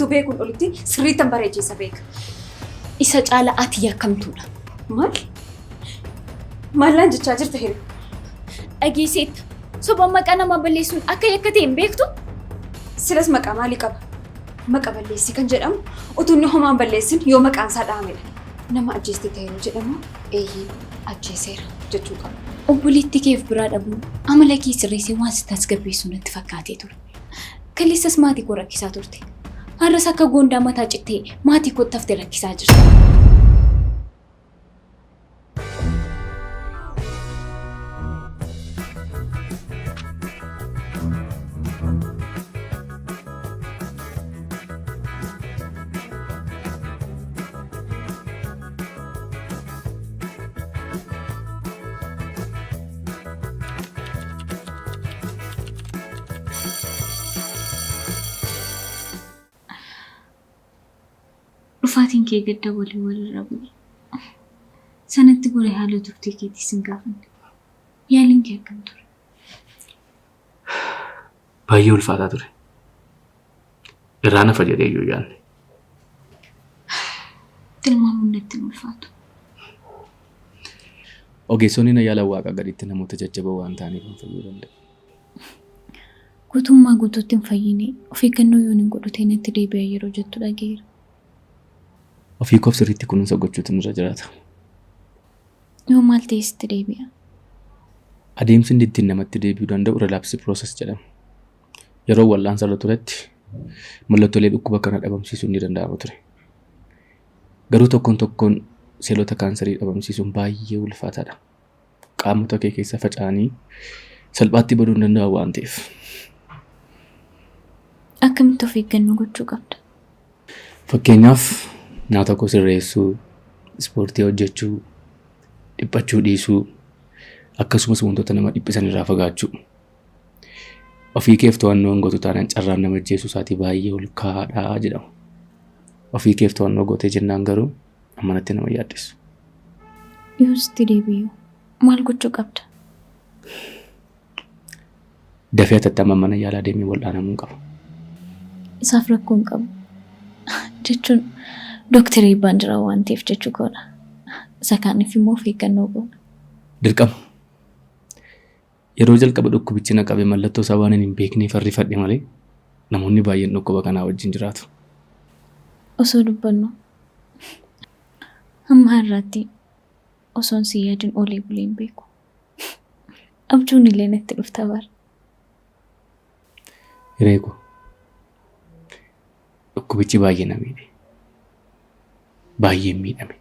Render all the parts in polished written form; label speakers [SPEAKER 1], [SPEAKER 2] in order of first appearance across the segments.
[SPEAKER 1] utuu beekuun olitti sirriittan bareecheessa beeka.
[SPEAKER 2] Isa caala ati yakkamtuudha.
[SPEAKER 1] Maal? Maallaan jechaa jirta hiriira?
[SPEAKER 2] Dhageesseetta. Soba maqaa nama balleessuun akka yakka ta'e hin beektu?
[SPEAKER 1] Silas maqaa maalii qaba? Maqaa balleessii kan jedhamu utuu inni homaan balleessin yoo maqaan isaa dhahamedha. Nama ajjeeste ta'eeru jedhamu eeyyee ajjeeseera jechuu qaba.
[SPEAKER 2] Obboleetti keef biraa dhabuun amala kee sirreessee waan si tasgabbeessu natti fakkaatee ture. Kaleessas maatii koo rakkisaa turte. Har'as akka goondaa mataa cittee maatii koo taftee rakkisaa jirti. Dhufaatiin kee gadda walirra bu'e. Sanatti gore haala turtii keetii sin gaafanne. Yaaliin kee akkam ture?
[SPEAKER 3] Baay'ee ulfaataa ture. Irraa nafa jedhee iyyuu yaadne.
[SPEAKER 2] Tilmaamuun natti hin ulfaatu.
[SPEAKER 3] Ogeessonni yaala waaqa gaditti namoota jajjaboo waan ta'aniif hin fayyuu danda'u.
[SPEAKER 2] Guutummaa guutuutti hin fayyine of eeggannoo yoon hin godhutee natti deebi'aa yeroo jettu dhageera.
[SPEAKER 3] Ofii koof sirriitti kunuunsa gochuutu nurra jiraata.
[SPEAKER 2] Yoo maal ta'e sitti deebi'a?
[SPEAKER 3] Adeemsi inni ittiin namatti deebi'uu danda'u relapsi pirooses jedhama. Yeroo wal'aansa irra turetti mallattoolee dhukkuba kana dhabamsiisuun ni danda'ama ture. Garuu tokkoon tokkoon seelota kaansarii dhabamsiisuun baay'ee ulfaataadha. Qaamota kee keessa faca'anii salphaatti baduu hin danda'u waan ta'eef.
[SPEAKER 2] Akkamitti of eeggannoo gochuu qabda?
[SPEAKER 3] Fakkeenyaaf nyaata koo sirreessuu, ispoortii hojjechuu, dhiphachuu dhiisuu, akkasumas wantoota nama dhiphisan irraa fagaachuu. Ofii keef to'annoo gootu taanaan carraan nama ajjeesuu isaatii baay'ee ol kaa'aadha jedhama. Ofii keef to'annoo gootee jennaan garuu ammanatti nama yaaddessu.
[SPEAKER 2] Yoo sitti deebi'u maal gochuu qabda?
[SPEAKER 3] Dafee atattamaan mana yaalaa deemee wal'aanamuu qaba.
[SPEAKER 2] Isaaf rakkoo hin qabu. Jechuun Dooktar Eebbaan jira waan ta'eef jechuu koodha. Isa kaaniif immoo of eeggannoo goona.
[SPEAKER 3] Dirqama. Yeroo jalqaba dhukkubichi na qabe mallattoo isaa waan hin beekneef harrifadhe malee namoonni baay'een dhukkuba kanaa wajjin jiraatu.
[SPEAKER 2] Osoo dubbannu hamma har'aatti osoon si yaadin olee bulee hin beeku. Abjuun illee natti dhufta bara.
[SPEAKER 3] Hireeko. Dhukkubichi baay'ee na miidhe. Baay'ee miidhame.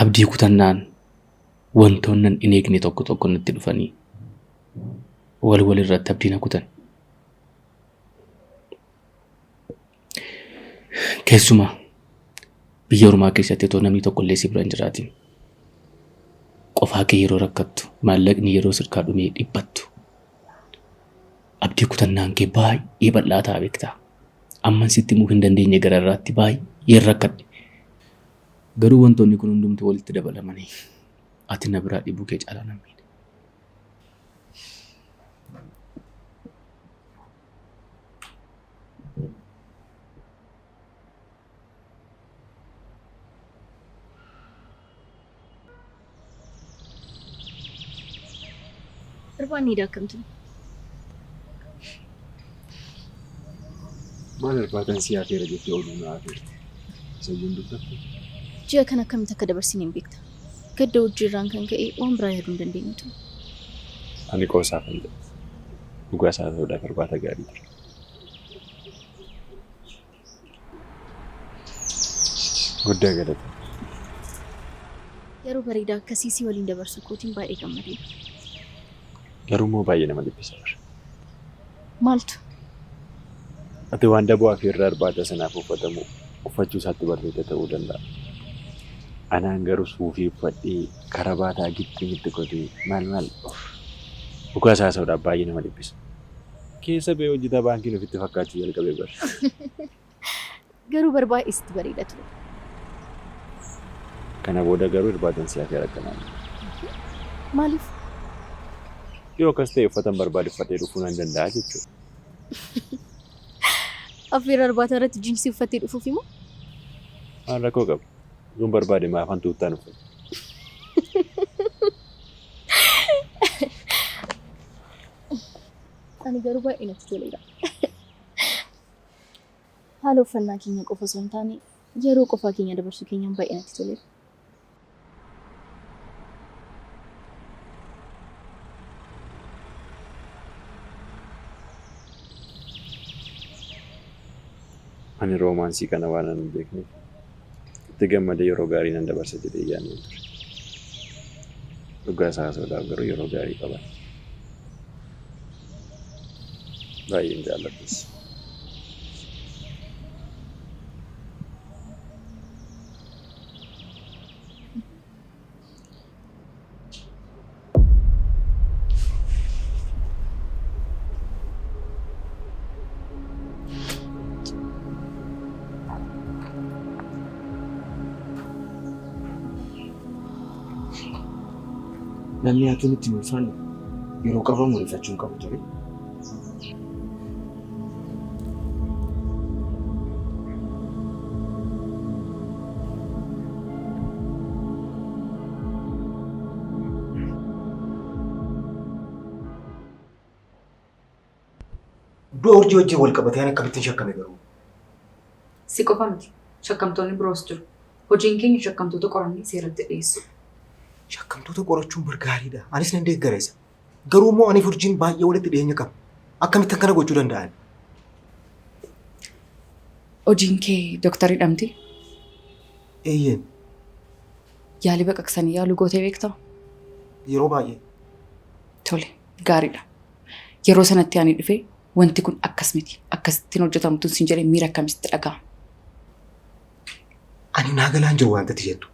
[SPEAKER 3] Abdii kutannaan wantoonni hin eegne tokko tokko natti dhufanii wal irratti abdii na kutan. Keessumaa biyya ormaa keessatti otoo namni tokko illee si bira hin jiraatin qofaa kee yeroo rakkattu maallaqni yeroo sirkaa dhumee dhiphattu abdii kutannaan kee baay'ee bal'aa ta'a beektaa. Amman sitti himuu hin dandeenye gara irraatti baay'ee rakkadhe. Garuu wantoonni kun hundumtuu walitti dabalamanii ati na biraa dhibuu kee caalaa na miidhe.
[SPEAKER 2] Irbaanii daakkamtu.
[SPEAKER 4] Maal irbaatan siyaafeera jettee ooluu na afeerte. Sayyoon dubbattu.
[SPEAKER 2] Ji'a kan akkamitti akka dabarsin hin beekta. Gadda hojii kan ka'e waan biraa yaaduu hin dandeenyutu.
[SPEAKER 4] Ani qoosaaf hin jedhu. Dhugaa isaa ta'uudhaaf irbaata gaarii ture. Guddaa galata.
[SPEAKER 2] Yeroo bareedaa akkasii si waliin dabarsu kootiin baay'ee gammadeera.
[SPEAKER 4] Garuu immoo baay'ee nama dhibbisa jira.
[SPEAKER 2] Maaltu?
[SPEAKER 4] Ati waan daboo afeerraa irbaata sanaaf uffatamu uffachuu isaatti barreessa ta'uu danda'a. Anaan garuu suufii uffadhee karabaataa gidduutti godhee maal dhugaa isaa ta'uudhaaf baay'ee nama dhibbisa. Keessa ba'ee hojjetaa baankii ofitti fakkaachuu jalqabee bara.
[SPEAKER 2] Garuu barbaa'ee sitti bareeda ture.
[SPEAKER 4] Kana booda garuu irbaatan siyaafee rakkanaa.
[SPEAKER 2] Maaliif?
[SPEAKER 4] Yoo akkas ta'e uffatan barbaadeffatee dhufuu nan danda'a jechuudha.
[SPEAKER 5] Affeerra irbaata irratti jiinsii uffattee dhufuuf immoo?
[SPEAKER 4] Waan rakkoo qabu. Yoon barbaade maafan tuuttaan uffata.
[SPEAKER 5] Ani garuu baay'ee natti toleera. Haala uffannaa keenya qofa osoo hin taane yeroo qofaa keenya dabarsuu keenyaan baay'ee natti toleera.
[SPEAKER 4] Ani roomaansii kana waan hin beekneef itti gammadee yeroo gaarii nan dabarsa jedhee yaadne ture. Dhugaa isaa haasa'uudhaaf garuu yeroo gaarii qaban. Baay'een jaalladhus.
[SPEAKER 6] Namni haatuun itti ulfaanne yeroo qabamu rifachuun qabu ture. Iddoo hojii wajjin wal qabatee ani akkamittiin shakkame garuu?
[SPEAKER 1] Si qofa miti. Shakkamtoonni biroos jiru. Hojiin keenya shakkamtoota qorannee seeratti dhiyeessu.
[SPEAKER 6] Shakkamtoota qorachuun bargaariidha. Anis nan deeggareessa. Garuu immoo ani furjiin baay'ee walitti dhiyeenya qaba. Akkamitti akkana gochuu danda'an?
[SPEAKER 1] Hojiin kee dooktarii dhamti?
[SPEAKER 6] Eeyyeen.
[SPEAKER 1] Yaalii baqaqsanii yaaluu gootee beektaa?
[SPEAKER 6] Yeroo baay'ee.
[SPEAKER 1] Tole, gaariidha. Yeroo sanatti ani dhufee wanti kun akkas miti. Akkasittiin hojjetamtuun siin jedhee miira akkamitti dhaga'ama?
[SPEAKER 6] Ani naagalaan jiru waan ta'eef jettu.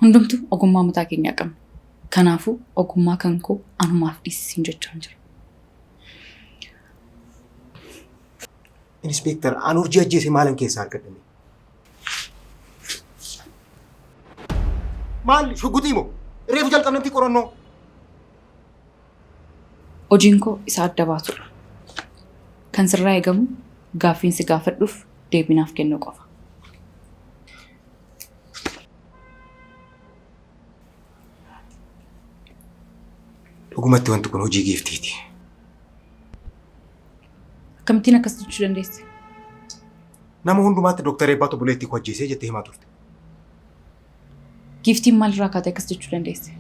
[SPEAKER 1] Hundumtuu ogummaa mataa keenyaa qabna. Kanaafuu ogummaa kan koo anumaaf dhiisiin jechaan jira.
[SPEAKER 6] Inspektar, ani urjii ajjeese maalan keessaa argadhame? Maal shugguxii moo? Reefu jalqabnatti qorannoo?
[SPEAKER 1] Hojiin koo isa adda baasudha. Kan sirraa eegamu gaaffiin si gaafadhuuf deebinaaf kennuu qofa.
[SPEAKER 6] Dhugumatti wanti kun hojii giiftiiti.
[SPEAKER 1] Akkamittiin akkas jechuu dandeesse?
[SPEAKER 6] Nama hundumaatti Dooktar Eebbaatu buleetti koo ajjeesee jettee himaa turte.
[SPEAKER 1] Giiftiin maalirraa kaatee akkas jechuu dandeesse?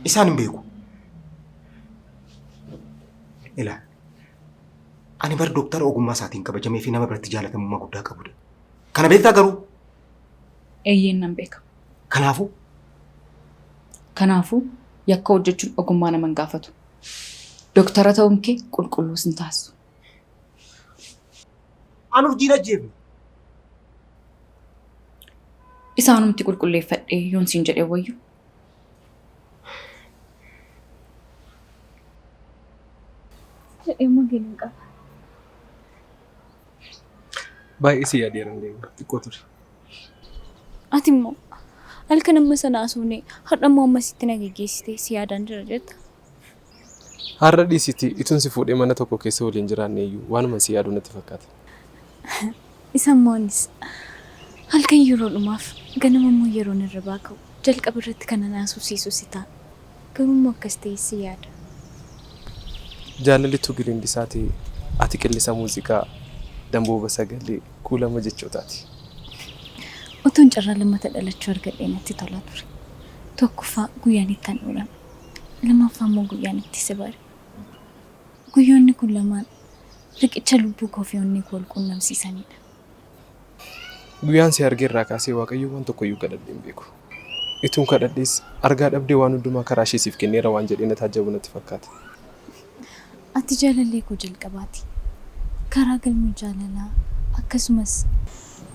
[SPEAKER 6] Isaan hin beeku. Ilaa. Ani bar Dooktar ogummaa isaatiin kabajamee fi nama biratti jaalatamummaa guddaa qabudha. Kana beektaa garuu?
[SPEAKER 1] Eeyyeen nan beeka. Kanaafuu yakka hojjechuun ogummaa nama hin gaafatu. Dooktara ta'uun kee qulqulluus hin taasisu.
[SPEAKER 6] Ani urjiin ajjeefne.
[SPEAKER 1] Isaanumti qulqulleeffadhee yoon siin jedhee wayyu.
[SPEAKER 5] Jedhee magaalaa qaba.
[SPEAKER 7] Baay'ee si yaadeeran deema xiqqoo ture.
[SPEAKER 5] Ati immoo halkan amma sana asuunee har'a immoo ammasitti na geggeessitee si yaadaan jira jetta.
[SPEAKER 7] Har'a dhiisiti ituun si fuudhee mana tokko keessa waliin jiraanne iyyuu waanuma si yaadu natti fakkaata.
[SPEAKER 5] Isa immoos halkan yeroo dhumaaf ganama immoo yeroon irra baaka'u jalqaba irratti kana naasuusiisu si ta'a. Garuu immoo akkas ta'e si yaada.
[SPEAKER 7] Jaalallituu gilindisaa ta'e ati qillisa muuziqaa dambooba sagalee kuulama jechootaati.
[SPEAKER 5] Otuun carraa lammata dhalachuu argadhee natti tola ture. Tokkoffaa guyyaan itti an oolame. Lammaffaa immoo guyyaan itti si bare. Guyyoonni kun lamaan riqicha lubbuu koo fi onnee koo wal quunnamsiisanidha.
[SPEAKER 7] Guyyaan si argee irraa kaasee waaqayyo waan tokkoyyuu kadhadhee hin beeku. Ituun kadhadhees argaa dhabdee waan hundumaa karaa ishee siif kenneera waan jedhee na taajjabu natti fakkaata.
[SPEAKER 5] Ati jaalallee koo jalqabaati. Karaa galmuu jaalalaa akkasumas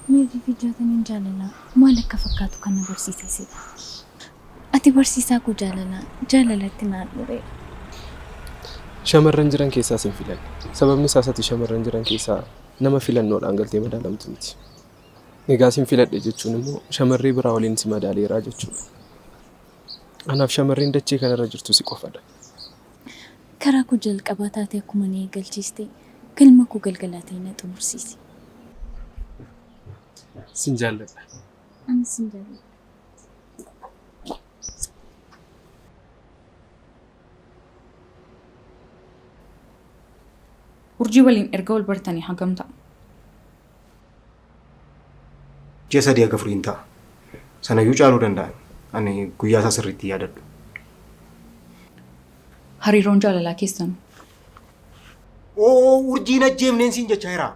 [SPEAKER 5] miirri fi jaataniin jaalalaa maal akka fakkaatu kan na barsiisesidha. Ati barsiisaa koo jaalalatti naan dhureera.
[SPEAKER 7] Shamarran jiran keessaa sin filan. Sababni isaas ati shamarran jiran keessaa nama filannoodhaan galtee madaalamtu miti. Egaa sin filadhe jechuun immoo shamarree biraa waliin si madaaleeraa jechuudha. Anaaf shamarreen dachee kanarra jirtu si qofadha.
[SPEAKER 5] Karaa koo jalqabaa taatee akkuma na eegalchiiste galma koo galgalaa ta'e na xumursiisi.
[SPEAKER 7] Sin jaalladha.
[SPEAKER 5] Ani sin jaalladha.
[SPEAKER 2] Urjii waliin erga wal bartanii hagam ta'a?
[SPEAKER 6] Ji'a 3 akka furiin ta'a. Sanayyuu caaluu danda'an. Ani guyyaa isaa sirriitti yaadadhu.
[SPEAKER 2] Hariiroon jaalalaa keessan
[SPEAKER 6] Urjiin ajjeemneen siin jechaa jira.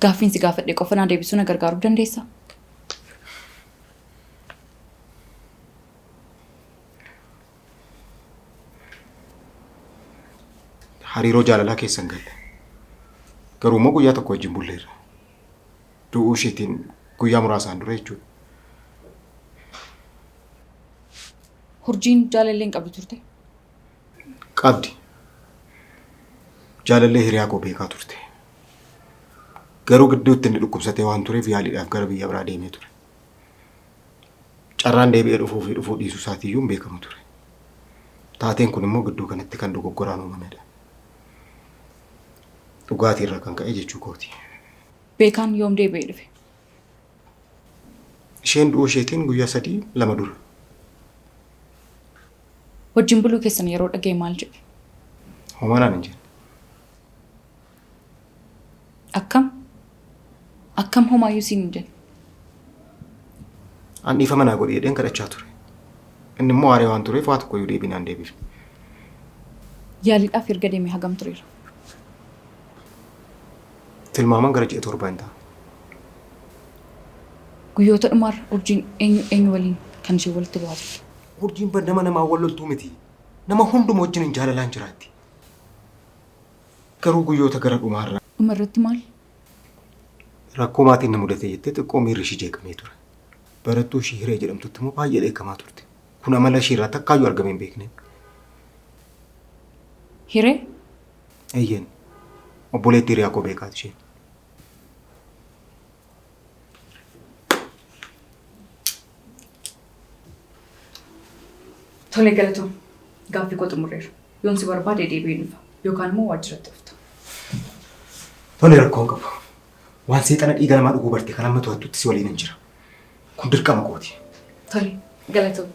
[SPEAKER 2] gaaffiin si gaafadhe qofa naa deebisuu na gargaaruu dandeessaa?
[SPEAKER 6] Hariiroo jaalalaa keessan galle. Garuu immoo guyyaa tokko wajjin bulleerra. Du'uu isheetiin guyyaa muraasaan dura jechuudha.
[SPEAKER 2] Urjiin jaalallee hin qabdu turte?
[SPEAKER 6] Qabdi. Jaalallee hiriyaa koo beekaa turte. Garuu gidduutti inni dhukkubsatee waan tureef yaaliidhaaf gara biyya biraa deemee ture. Carraan deebi'ee dhufuu dhiisuu isaatiiyyuu hin beekamu ture. Taateen kun immoo gidduu kanatti kan dogoggoraan uumamedha. Dhugaatii irraa kan ka'e jechuu kooti.
[SPEAKER 2] Beekaan yoom deebi'ee dhufe?
[SPEAKER 6] Isheen du'uu isheetiin guyyaa 2 dura.
[SPEAKER 2] Wajjin buluu keessan yeroo dhaga'e maal jedhe?
[SPEAKER 6] Homanaan hin jenne.
[SPEAKER 2] Akkam homaayyuu siin hin jenne?
[SPEAKER 6] An dhiifama naa godhee jedheen kadhachaa ture. Inni immoo aaree waan tureef waa tokkoyyuu deebinaan deebifne.
[SPEAKER 2] Yaaliidhaaf erga deemee hagam tureera?
[SPEAKER 6] Tilmaamaan gara ji'a 7 hin ta'a.
[SPEAKER 2] Guyyoota dhumaarra urjiin eenyu waliin kan ishee walitti bu'aa jirtu?
[SPEAKER 6] Urjiin nama namaa wal loltuu miti. Nama hunduma wajjin hin jaalalaan jiraatti. Garuu guyyoota gara dhumaarra.
[SPEAKER 2] Dhuma irratti maal?
[SPEAKER 6] Rakkoo maatiin na mudate jettee xiqqoo miirri ishee jeeqamee ture. Barattuu ishee Hiree jedhamtutti immoo baay'ee dheekkamaa turte. Kun amala ishee irraa takkaayyuu argamee hin beekne.
[SPEAKER 2] Hiree?
[SPEAKER 6] Eeyyeen. Obboleetti hiriyaa koo beekaati isheen.
[SPEAKER 2] Tole galatoom. Gaaffii koo xumureera. Yoon si barbaade deebi'ee dhufa. Yookaan immoo waajjiratti dhufta.
[SPEAKER 6] Tole rakkoon qabu. Waan seexana dhiiga namaa dhuguu barte kan amma to'attutti si waliin hin jira. Kun dirqama kooti.
[SPEAKER 2] Tole galatoom.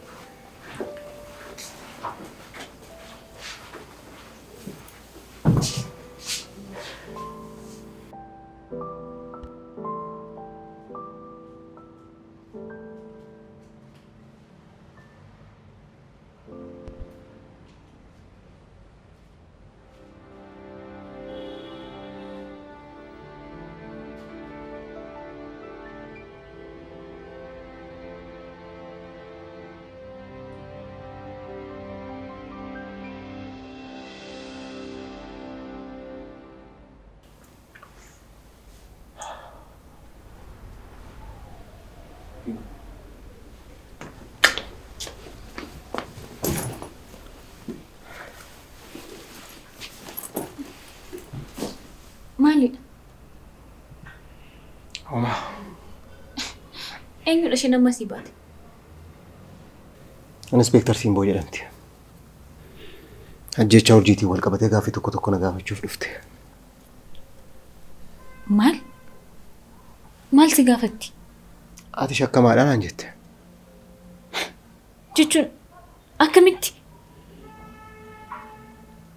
[SPEAKER 5] Maalidha?
[SPEAKER 6] Homa.
[SPEAKER 5] Eenyudha isheen amma sii baate?
[SPEAKER 6] Inspektar Simboo jedhamti. Ajjeechaa urjiitiin wal qabatee gaaffii tokko na gaafachuuf dhufte.
[SPEAKER 5] Maal? Maal si gaafatti?
[SPEAKER 6] Ati shakkamaadhaan naan jette.
[SPEAKER 5] Jechuun akkamitti?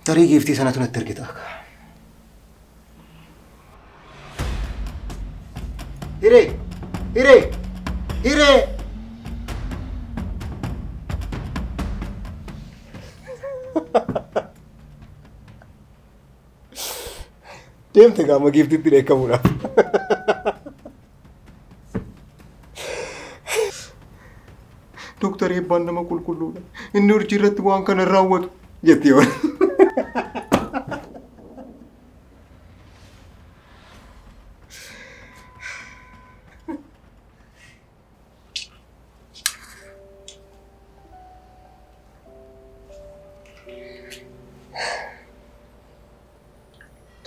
[SPEAKER 6] Tarii giiftii sanatu natti ergita. Hiree! Deemte gaama giiftitti dheekkamuudhaaf. Dooktar Eebbaan nama qulqulluudha. Inni urjii irratti waan kana raawwatu jetti yoo.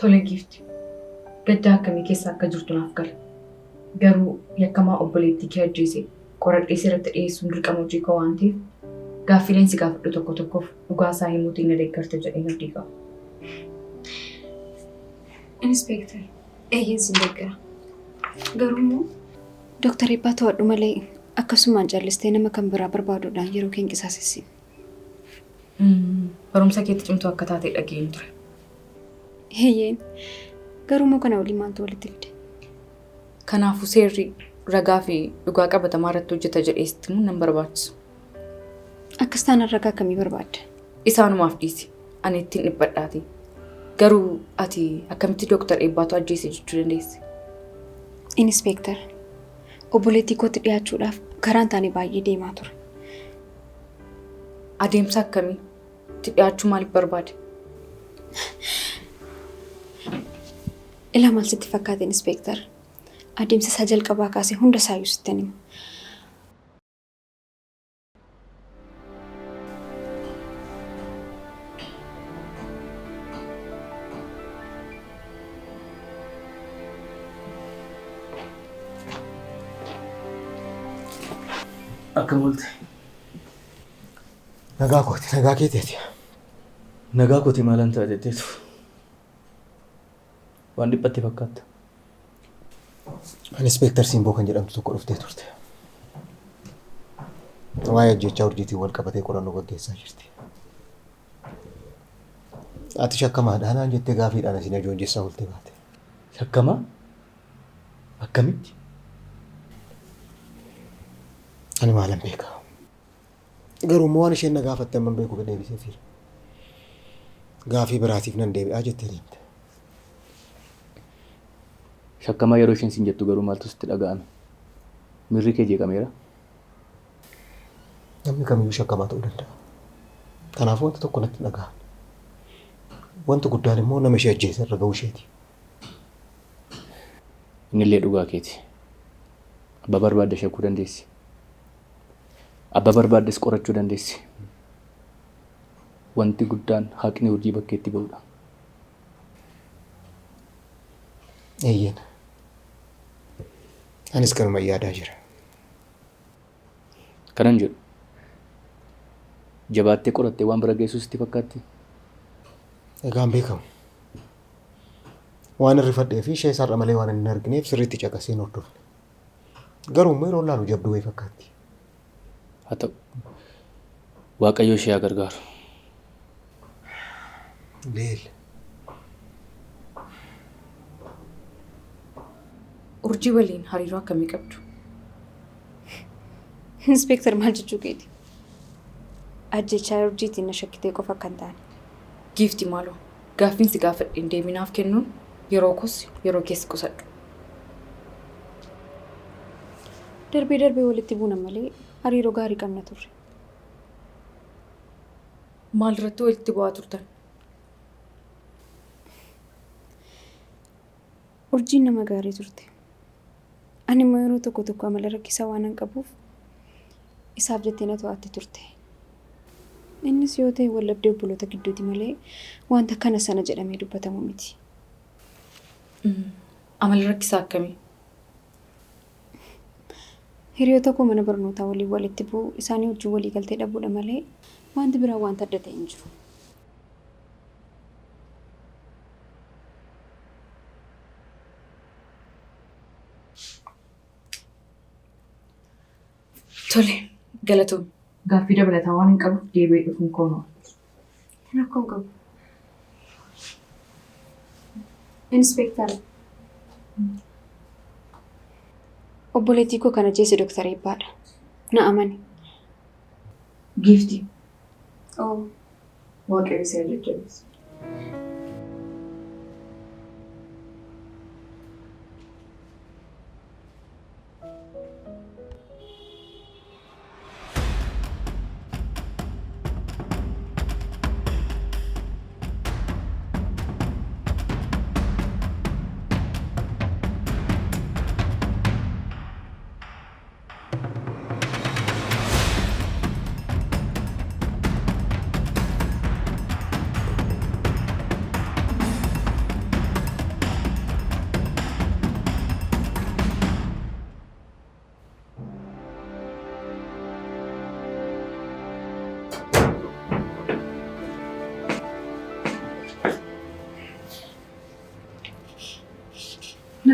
[SPEAKER 2] Tole giifti. Gaddaa akkamii keessa akka jirtu naaf gala. Garuu yakkamaa obboleettii kee ajjeese
[SPEAKER 8] qoradhee sirriitti dhiyeessuun dirqama hojii koo waan ta'eef gaaffileen si gaafadhu tokko tokkoof dhugaa isaa himuutiin na deeggarta jedhee abdii qaba.
[SPEAKER 1] Inspektar, eeyyeen sin deeggara. Garuu Dooktar Eebbaa to'adhu malee akkasumaan callistee nama kan biraa barbaaduudhaan yeroo keenya qisaasessi.
[SPEAKER 8] Barumsa keetti cimtuu akka taatee dhageenye ture.
[SPEAKER 1] Eeyyeen, garuu moo kana waliin maaltu walitti fide?
[SPEAKER 8] Kanaafuu seerri ragaa fi dhugaa qabatamaa irratti hojjeta jedhee sitti himuun nan barbaachisu.
[SPEAKER 1] Akkas taanaan ragaa akkamii barbaadda?
[SPEAKER 8] Isaanumaaf dhiisi. Ani ittiin dhiphadhaati. Garuu ati akkamitti Dooktar Eebbaatu ajjeese jechuu dandeessi?
[SPEAKER 1] Inspektar, obboleettii kootti dhiyaachuudhaaf karaan taane baay'ee deemaa ture.
[SPEAKER 8] Adeemsa akkamii? Itti dhiyaachuu maaliif barbaade?
[SPEAKER 1] Ilaa maal sitti fakkaate Inspektar? Adeemsa isaa jalqabaa kaasee hunda isaayyuu sittan hima.
[SPEAKER 3] Akkam oolte?
[SPEAKER 6] Nagaa kooti, nagaa keeteeti.
[SPEAKER 3] Nagaa kooti maalan taateetu? Waan dhiphatte fakkaata.
[SPEAKER 6] Inspektar Simboo kan jedhamtu tokko dhuftee turte. Waa'ee ajjechaa urjiitiin wal qabatee qorannoo gaggeessaa jirti. Ati shakkamaadhaan aan jettee gaafiidhaan asiin ajoonjessaa oolte baate.
[SPEAKER 3] Shakkamaa? Akkamitti?
[SPEAKER 6] Ani maalan beeka. Garuu immoo waan isheen na gaafatte amman beeku gad deebisee jira. Gaafii biraatiif nan deebi'aa jettee deemte.
[SPEAKER 3] Shakkamaa yeroo isheen siin jettu garuu maaltu sitti dhaga'ame? Miirri kee jeeqameera?
[SPEAKER 6] Namni kamiyyuu shakkamaa ta'uu danda'a. Kanaafuu wanta tokko natti dhaga'a. Wanti guddaan immoo nama ishee ajjeese irra ga'uu isheeti.
[SPEAKER 3] Innillee dhugaa keeti. Abbaa barbaadde shakkuu dandeessi. Abbaa barbaaddes qorachuu dandeessi. Wanti guddaan haqni hojii bakkeetti ba'uudha.
[SPEAKER 6] Eeyyeen. Anis kanuma yaadaa jira.
[SPEAKER 3] Kanan jedhu. Jabaattee qorattee waan bira geessu sitti fakkaatti?
[SPEAKER 6] Egaan beekamu. Waan irrifadhee fi ishee isaarra malee waan hin argineef sirriitti caqasee hordofne. Garuu immoo yeroo laalu jabduu wayii fakkaatti.
[SPEAKER 3] Haa ta'u. Waaqayyo ishee haa gargaaru.
[SPEAKER 6] Leel.
[SPEAKER 8] Urjii waliin hariiroo akkamii qabdu?
[SPEAKER 1] Inspektar maal jechuu keeti? Ajjechaa urjiitiin na shakkitee qofa kan taane.
[SPEAKER 8] Giifti maaloo gaaffiin si gaafadheen deeminaaf kennuun yeroo koos yeroo keessa qusadhu.
[SPEAKER 1] Darbee walitti buuna malee hariiroo gaarii qabna turre.
[SPEAKER 8] Maal irratti walitti bu'aa turtan?
[SPEAKER 1] Urjiin nama gaarii turte. Ani immoo yeroo tokko amala rakkisaa waan hin qabuuf isaaf jettee na to'atte turte. Innis yoo ta'e wallabdee obboloota gidduuti malee wanta kana sana jedhamee dubbatamu miti.
[SPEAKER 8] Amala rakkisaa akkamii?
[SPEAKER 1] Hiriyoota koo mana barnootaa waliin walitti bu'u isaanii wajjin walii galtee dhabuudha malee wanti biraa wanta adda ta'e hin jiru.
[SPEAKER 8] Tole, galatoom. Gaaffii dabalataa waan hin qabuuf deebi'ee dhufuun koonoo.
[SPEAKER 1] Rakkoo hin qabu. Inspektar. Obboleettii koo kana jeesse Dooktar Eebbaadha. Na amani.
[SPEAKER 8] Giifti.
[SPEAKER 1] Oo.
[SPEAKER 8] Waaqayyo si jajjabeessu.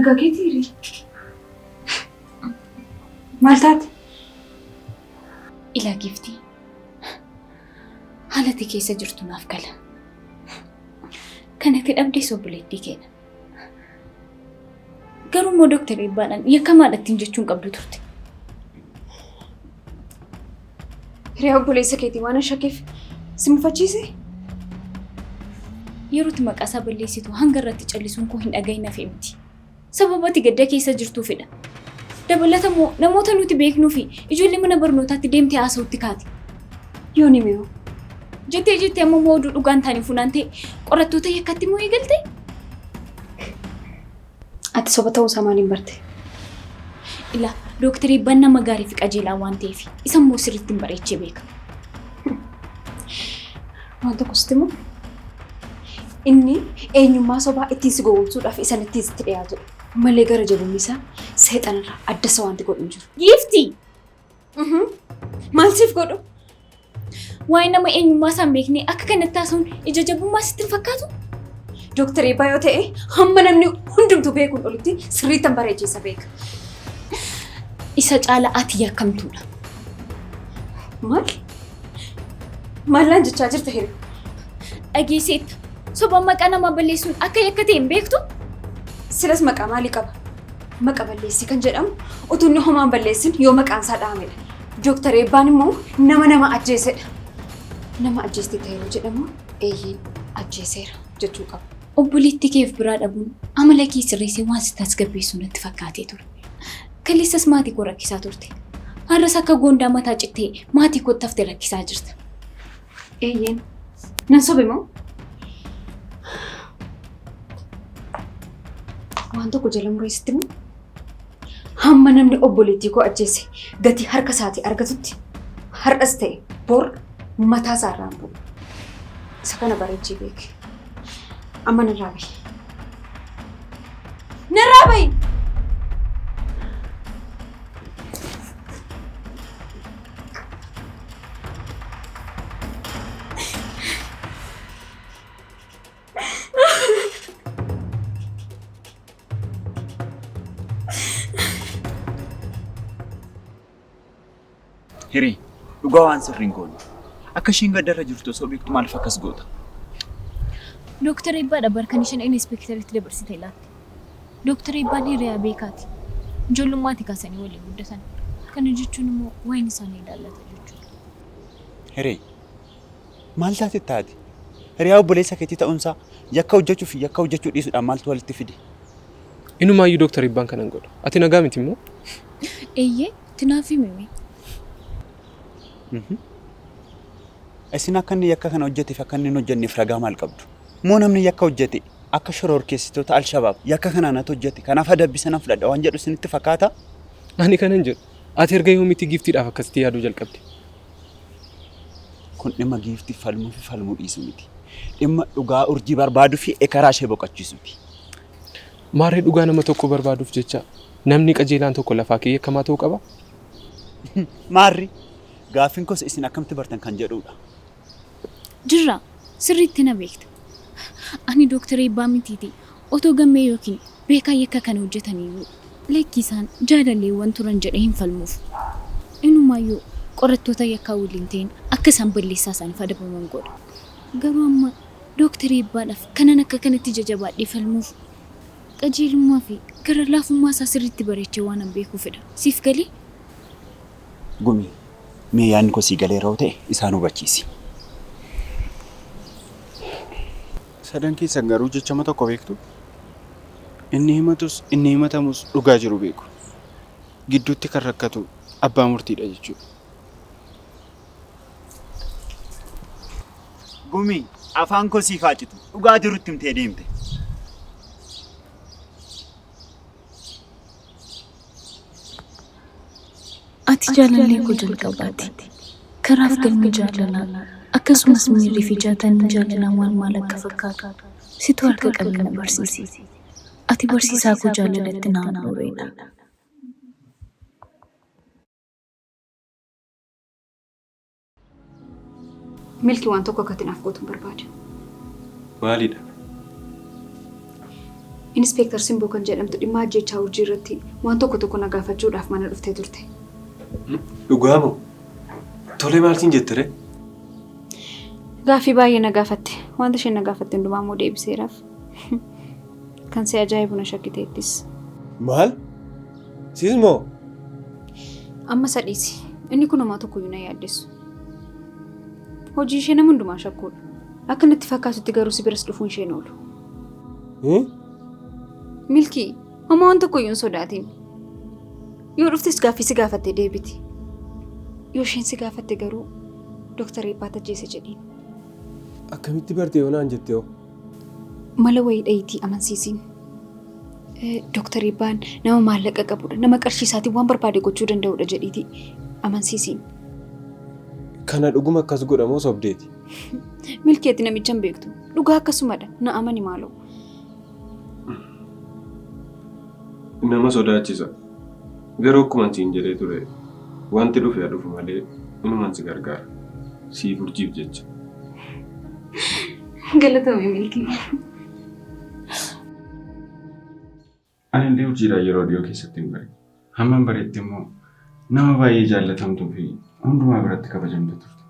[SPEAKER 1] Nagaakeetiiri. Maal taate?
[SPEAKER 2] Ilaa giftii. Haalati keessa jirtu naaf gala. Kanatti dhabdee obboleettii keenya. Garuu immoo Dooktar Eebbaadhaan yakkamaadhattiin jechuun qabdu turte.
[SPEAKER 1] Hiriyaa obboleessa keetii waan shakkeef si mufachiise?
[SPEAKER 2] Yerootti maqaa isaa balleessitu hanga irratti callisuun koo hin dhagahin hafee miti. Sababati gadda keessa jirtuufidha. Dabalatammoo namoota nuti beeknuu fi ijoollee mana barnootaatti deemtee haasa'utti kaati.
[SPEAKER 1] Yoo ni mi'oo.
[SPEAKER 2] Jettee amma mooduu dhugaan taanii funaantee qorattoota yakkatti moo eegalte?
[SPEAKER 1] Ati soba ta'uu isaa maaliin barte?
[SPEAKER 2] Ilaa Dooktar Eebbaan nama gaarii fi qajeelaa waan ta'eef isa immoo sirriitti hin bareechee beeka.
[SPEAKER 1] Waan tokko sitti immoo inni eenyummaa sobaa ittiin si gowwoomsuudhaaf isan ittiin sitti dhiyaatudha. Malee gara jabummi isaa seexanarraa adda isa wanti godhu hin jiru.
[SPEAKER 2] Giftii!
[SPEAKER 1] Maal siif godhu?
[SPEAKER 2] Waa'ee nama eenyummaa isaa hin beekne akka kanatti haasa'uun ija jabummaa sitti hin fakkaatu?
[SPEAKER 1] Dooktar Eebbaa yoo ta'e hamma namni hundumtuu beekuun olitti sirriittan bareecheessa beeka.
[SPEAKER 2] Isa caala ati yakkamtuudha.
[SPEAKER 1] Maal? Maallaan jechaa jirta hiriyaa?
[SPEAKER 2] Dhageesseetta. Soba maqaa namaa balleessuun akka yakka ta'e hin beektu?
[SPEAKER 1] Silas maqaa maalii qaba? Maqa balleessii kan jedhamu utuu inni homaan balleessin yoo maqaan isaa dhahamedha. Dooktar Eebbaan immoo nama ajjeesedha. Nama ajjeesti ta'e yoo jedhamu eeyyeen ajjeeseera jechuu qaba.
[SPEAKER 2] Obboleettii keef biraa dhabuun amala kee sirreessee waan si tasgabbeessu natti fakkaatee ture. Kaleessas maatii koo rakkisaa turte. Har'as akka goondaa mataa cittee maatii koo taftee rakkisaa jirta.
[SPEAKER 1] Eeyyeen nan sobe moo? Waan tokko jala mureessitti moo? Hamma namni obboleettii koo ajjeese gatii harka isaatii argatutti har'as ta'e bor mataa isaarraan bu'u. Isa kana bareechee beeke. Amma narraa bahi. Narraa bahi!
[SPEAKER 4] Hirii, dhugaa waan sirriin goone. Akka ishiin gaddarra jirtu osoo beektu maaliif akkas goota?
[SPEAKER 5] Dooktar Eebbaadha barkan isheen inspektariitti dabarsitee laatte. Dooktar Eebbaan hiriyaa beekaati. Ijoollummaatti kaasanii waliin guddatan. Kana jechuun immoo waa'een isaanii ilaallata jechuudha.
[SPEAKER 4] Hirii, maal taate taate? Hiriyaa obboleessa keetii ta'uunsaa yakka hojjechuu fi yakka hojjechuu dhiisuudhaan maaltu walitti fide?
[SPEAKER 7] Inumaayyuu Dooktar Eebbaan kanan godhu. Ati nagaa miti immoo?
[SPEAKER 5] Eeyyee, tinaaf himime.
[SPEAKER 4] Isin akka inni yakka kana hojjeteef akka inni hin hojjenneef ragaa maal qabdu? Moo namni yakka hojjete akka shororkeessitoota Alshabaab yakka kanaan ati hojjete kanaaf adabbii sana fudhadha waan jedhu isinitti fakkaata?
[SPEAKER 7] Ani kanan jedhu. Ati erga yoomitti giftiidhaaf akkasitti yaaduu jalqabde?
[SPEAKER 4] Kun dhimma giiftii falmuu fi falmuu dhiisu miti. Dhimma dhugaa urjii barbaaduu fi ekaraa ishee boqochiisuuti.
[SPEAKER 7] Maarree dhugaa nama tokko barbaaduuf jecha namni qajeelaan tokko lafaa kee yakkamaa ta'uu qaba?
[SPEAKER 4] Maarri gaaffiin kos isin akkamitti bartan kan jedhudha.
[SPEAKER 5] Jirra, sirriitti na beekta. Ani Dooktar Eebbaa mitiiti. Otoo gammee yookiin beekaa yakka kana hojjetanii leekki isaan jaalalleewwan turan jedhee hin falmuuf. Inumaayyuu qorattoota yakkaa waliin ta'in akka isaan balleessaa isaaniif adabaman godha. Garuu amma Dooktar Eebbaadhaaf kanan akka kanatti jajabaadhee falmuuf qajeelummaa fi gara laafummaa isaa sirriitti bareechee waan an beekuufidha. Siif galee?
[SPEAKER 4] Gumi, mee yaadni koo sii galee raawwate isaan hubachiisi. Sadan keessan garuu jechama tokko beektu? Inni himatus inni himatamus dhugaa jiru beeku. Gidduutti kan rakkatu abbaa murtiidha jechuudha. Gumi, afaan koo siif haacitu dhugaa jirutti himtee deemte.
[SPEAKER 5] Ati jaalallee koo jalqabaati. Karaaf galmi jaalalaa akkasumas miirrii fi jaatanni jaalalaa maal akka fakkaatu situ harka qabna barsiisi. Ati barsiisaa koo jaalalatti naannoodha.
[SPEAKER 1] Milki waan tokko akka tinaaf gootuun barbaada.
[SPEAKER 4] Maalidha?
[SPEAKER 1] Inspektar Simboo kan jedhamtu dhimma ajjechaa urjii irratti waan tokko na gaafachuudhaaf mana dhuftee turte.
[SPEAKER 7] Dhugaamo. Tolee maaltiin jettire?
[SPEAKER 1] Gaaffii baay'ee na gaafatte. Wanta isheen na gaafatte hundumaa immoo deebiseeraaf. Kan si ajaa'ibu na shakkiteettis.
[SPEAKER 7] Maal? Siis moo?
[SPEAKER 1] Amma sadhiisi. Inni kun homaa tokkoyyuu na yaaddessu. Hojii ishee nama hundumaa shakkuudha. Akka natti fakkaatutti garuu si biras dhufuun isheen oolu. Milkii, homaa waan tokkoyyuu hin sodaatin. Yoo dhuftes gaaffii si gaafatte deebiti. Yoo isheen si gaafatte garuu Dooktar Eebbaa ajjeese jedhiin.
[SPEAKER 7] Akkamitti bartee yoo naan jettee hoo?
[SPEAKER 1] Mala wayii dhayitii amansiisiin. Dooktar Eebbaan nama maallaqa qabudha. Nama qarshii isaatiin waan barbaade gochuu danda'udha jedhiiti amansiisiin.
[SPEAKER 7] Kana dhuguma akkas godhamoo sobdeeti?
[SPEAKER 1] Milkeetti namicha hin beektu. Dhugaa akkasumadha. Na amani maaloo.
[SPEAKER 7] Nama sodaachisa. Garuu akkuma siin jedhee ture wanti dhufe dhufu malee inumaan si gargaara. Siif urjiif jecha.
[SPEAKER 1] Galatoomi Milkii.
[SPEAKER 4] Ani illee urjiidhaan yeroo dhiyoo keessatti hin bare. Hamman bareetti immoo nama baay'ee jaallatamtuu fi hundumaa biratti kabajamtu turte.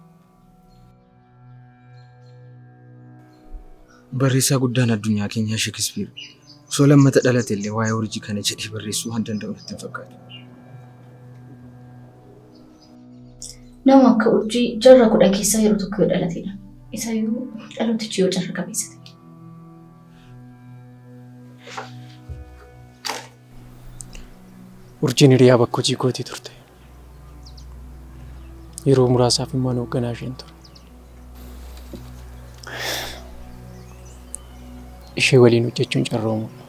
[SPEAKER 6] Barreessaa guddaan addunyaa keenyaa Shekispeer osoo lammata dhalate illee waa'ee urjii kana jedhee barreessuu waan danda'u natti hin fakkaatu.
[SPEAKER 2] Nama akka urjii jarra 10 keessaa yeroo tokko yoo dhalatedha. Isaayyuu dhalootichi yoo jarra qabeessa ta'e.
[SPEAKER 7] Urjiin hiriyaa bakka hojii kootii turte. Yeroo muraasaaf immoo hoogganaa isheen ture. Ishee waliin hojjechuun carroomuudha.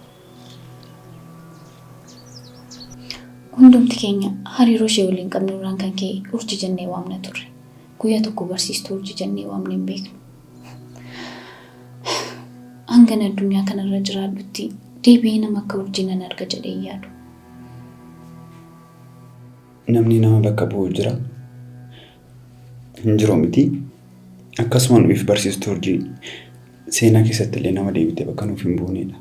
[SPEAKER 2] Hundumti keenya hariiroo ishee waliin qabnu irraan kan ka'e urjii jennee waamna turre. Guyyaa tokko barsiistuu urjii jennee waamne hin beeknu. Hangan addunyaa kanarra jiraadhutti deebi'ee nama akka urjii nan arga jedhee yaadu.
[SPEAKER 9] Namni nama bakka bu'u jira. Hin jiru miti. Akkasuma nuuf barsiistuu urjii seenaa keessatti illee nama deebitee bakka nuuf hin buunedha.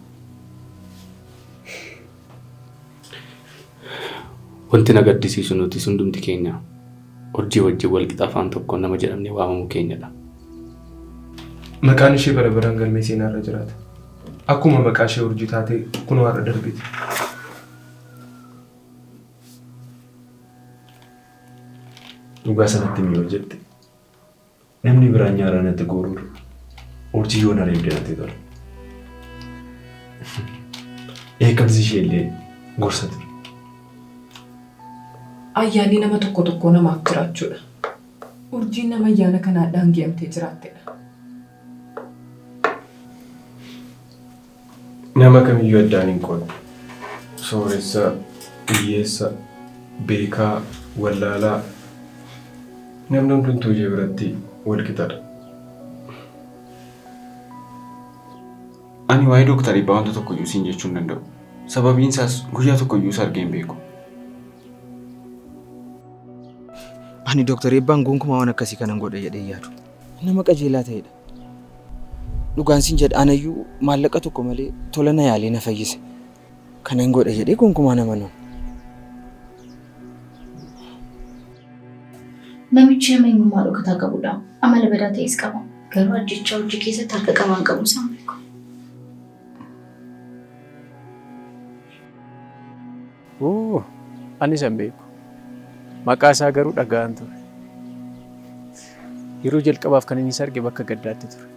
[SPEAKER 3] Wanti na gaddisiisu nuti hundumti keenya urjii wajjin wal qixa afaan tokko nama jedhamne waamamu keenyadha.
[SPEAKER 7] Maqaan ishee bara baraan galmee seenaa irra jiraata. Akkuma maqaa ishee urjii taate kunoo har'a darbiti.
[SPEAKER 4] Dhugaa sanatti mi'oo jette. Namni biraan nyaara natti goorudha. Urjii yoo naree bidaatee tola. Eegamsi ishee illee gorsa ture.
[SPEAKER 8] Ayyaanni nama tokko namaaf jiraachuudha. Urjiin nama ayyaana kanaadhaan geemtee jiraattedha.
[SPEAKER 7] Nama kamiyyuu addaan hin qoodne. Sooressa, hiyyeessa, beekaa, wallaalaa. Namni hundumtuu ishee biratti wal qixadha.
[SPEAKER 4] Ani waa'ee Dooktar Eebbaa wanta tokkoyyuu siin jechuu hin danda'u. Sababiin isaas guyyaa tokkoyyuu isa argee hin beeku.
[SPEAKER 6] Ani Dooktar Eebbaan gonkumaa waan akkasii kanan godhe jedhee yaadu. Nama qajeelaa ta'edha. Dhugaan siin jedha anayyuu maallaqa tokko malee tola na yaalee na fayyise. Kanan godhe jedhee gonkumaa nama nuun.
[SPEAKER 2] Namichi ameenyummaa dhokataa qabudha. Amala badaa ta'es qaba. Garuu ajjechaa hojii keessatti harka qabaan qabu isaan beeku.
[SPEAKER 7] Anis hin beeku. Maqaa isaa garuu dhaga'an ture. Yeroo jalqabaaf kan inni arge bakka gaddaatti ture.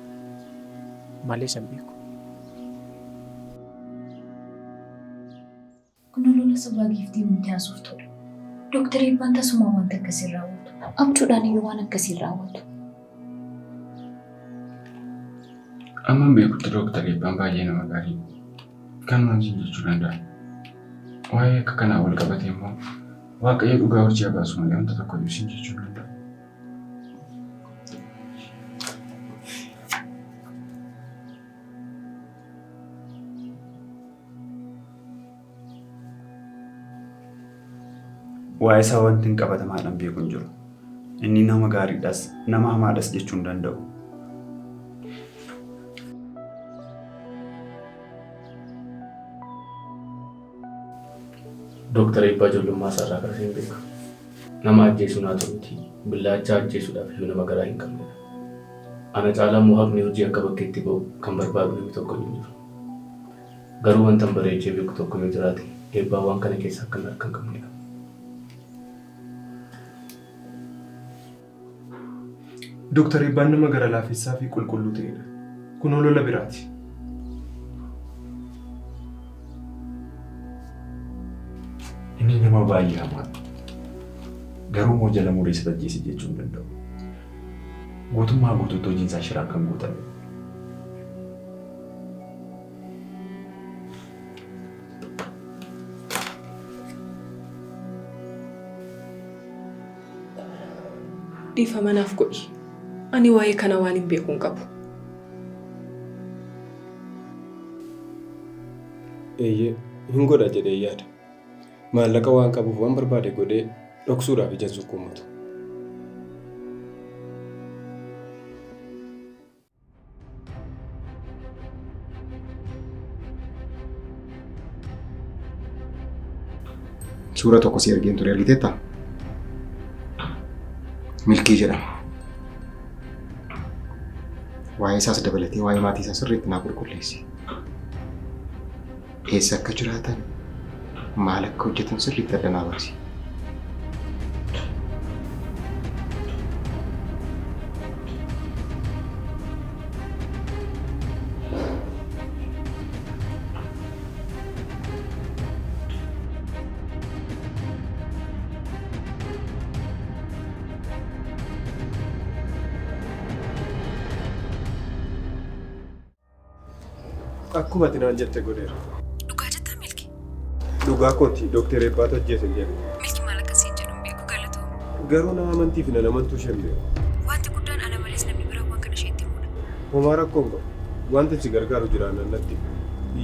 [SPEAKER 7] Malee hin beeku.
[SPEAKER 2] Kun lola sabaa giiftii nuti haasuuf ture. Dooktar Eebbaan tasuma wanta akkasii raawwatu. Abjuudhaan iyyuu waan akkasii raawwatu.
[SPEAKER 4] Amma beekutti Dooktar Eebbaan baay'ee nama gaarii. Kan siin jechuu danda'a. Waa'ee akka kanaa wal qabatee immoo Waaqayyo dhugaa urjii baasu malee wanta tokkoyyuu siin jechuu danda'a.
[SPEAKER 9] Waa'ee isaa wanti hin qabatamaadhaan beeku hin jiru. Inni nama gaariidhas nama hamaadhas jechuu hin danda'u.
[SPEAKER 3] Dooktar Eebbaa ijoollummaa isaarraa kaasee hin beeku. Nama ajjeesuun haa ta'u miti billaacha ajjeesuudhaaf iyyuu nama garaa hin qabnedha. Ana caalaa immoo haqni hojii akka bakkeetti ba'u kan barbaadu namni tokko hin jiru. Garuu wanta bareechee beeku tokko yoo jiraate Eebbaa waan kana keessa akka hin harka hin qabnedha.
[SPEAKER 7] Dooktar Eebbaan nama gara laafessaa fi qulqulluu ta'edha. Kun olola biraati.
[SPEAKER 4] Inni nama baay'ee hamaadha. Garuu moo jala muree isa ajjeese jechuu hin danda'u. Guutummaa guutuutti hojiin isaa shiraan kan guutame.
[SPEAKER 10] Dhiifama naaf godhi. Ani waa'ee kana waan hin beeku hin qabu.
[SPEAKER 11] Eeyyee hin godha jedhee yaada. Maallaqa waan qabuuf waan barbaade godhee dhoksuudhaaf ija sukkuumatu.
[SPEAKER 12] Suura tokko si ergeen ture argiteetta? Milkii jedhama. Waa'ee isaas dabalatee waa'ee maatii isaa sirriitti naa qulqulleessi. Eessa akka jiraatan maal akka hojjetan sirriitti adda naa baasi.
[SPEAKER 11] Akkuma ati naan jette godheera.
[SPEAKER 10] Dhugaa jettaa Milki?
[SPEAKER 11] Dhugaa kooti Dooktar Eebbaatu ajjeese hin jedhu.
[SPEAKER 10] Milki maal akkasiin jedhu hin beeku galatoo.
[SPEAKER 11] Garuu nama amantii fi nama amantuu ishee hin beeku.
[SPEAKER 10] Wanti guddaan ana malees namni biraa waan kana isheetti himudha.
[SPEAKER 11] Homaa rakkoon qabu. Wanta si gargaaru jiraannan natti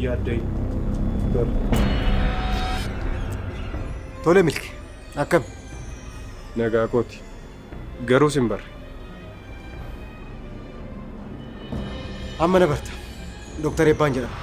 [SPEAKER 11] yaaddayi.
[SPEAKER 12] Tole Milki, akkam?
[SPEAKER 11] Nagaa kooti. Garuu sin barre.
[SPEAKER 12] Amma na barta. Dooktar Eebbaan jedhama.